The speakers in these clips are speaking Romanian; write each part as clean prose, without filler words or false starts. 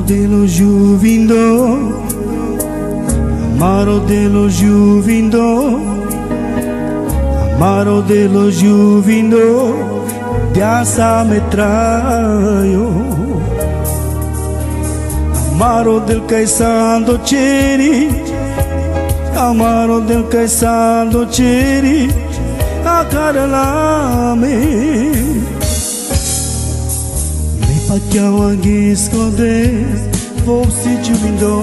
dello giuvindo, amaro dello giuvindo, amaro dello giuvindo, piazza metraio, amaro del caisando ceri, amaro del caisando ceri, a caralame. Pacchiamo anche scode, forse giuvindo.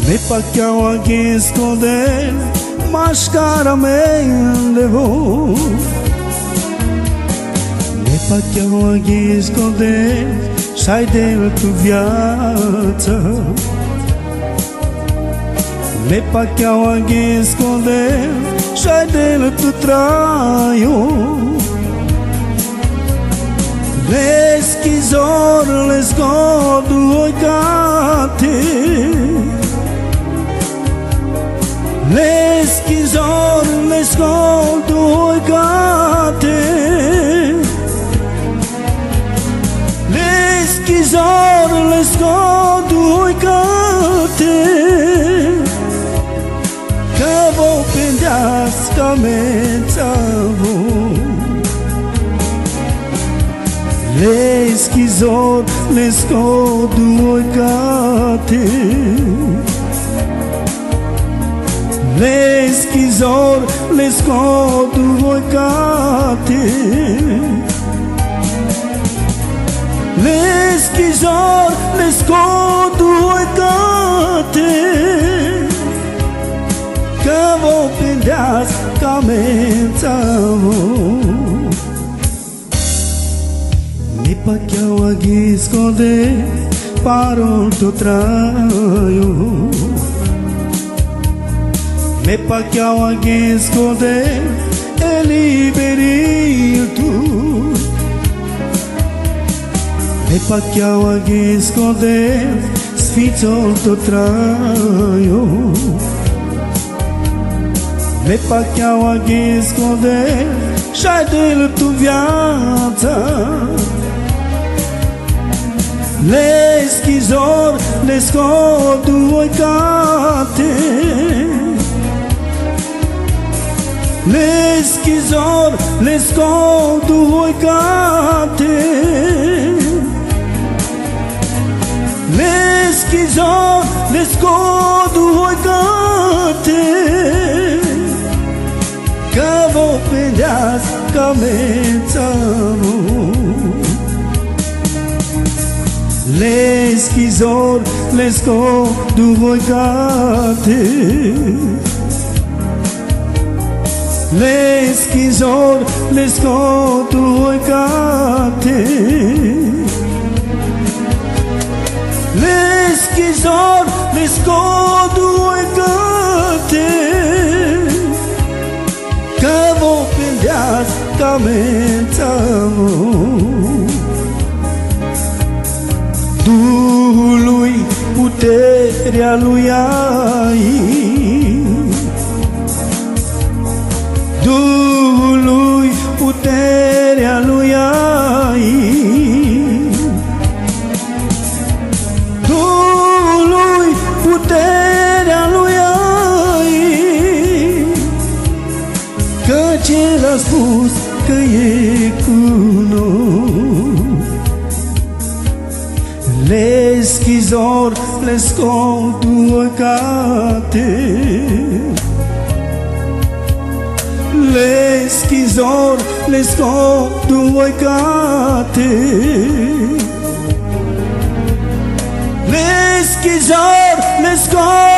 Me pacchiamo anche scode, mascara me levo. Me pacchiamo anche scode, sai della tua viazza. Me pacchiamo anche scode, sai della tua traio. Les schizor, les godu oicate. Les schizor, les godu oicate. Les schizor, les godu oicate. Că vă pendească mențavă. Les schizor, les godu oicate. Les schizor, les godu oicate. Les schizor, les godu oicate. Că vă pendească mențavă. Me pacchiamo anche scode, parol to traio. Me pacchiamo anche scode, e liberi tu. Me pacchiamo anche scode, sfizzo to traio. Me pacchiamo anche scode, sai della tua viazza. Les schizor, les godu oicate. Les schizor, les godu oicate. Les schizor, les godu oicate. Că vă pendească mențavă. Les schizor, les godu oicate. Les schizor, les godu oicate. Les schizor, les godu oicate. Că vă pendească mențavă. Duhului puterea lui ai, Duhului puterea lui ai, Duhului puterea lui ai, căci El a spus că e cu noi. Les schizor, les godu oicate. Les schizor, les godu oicate. Les schizor, les godu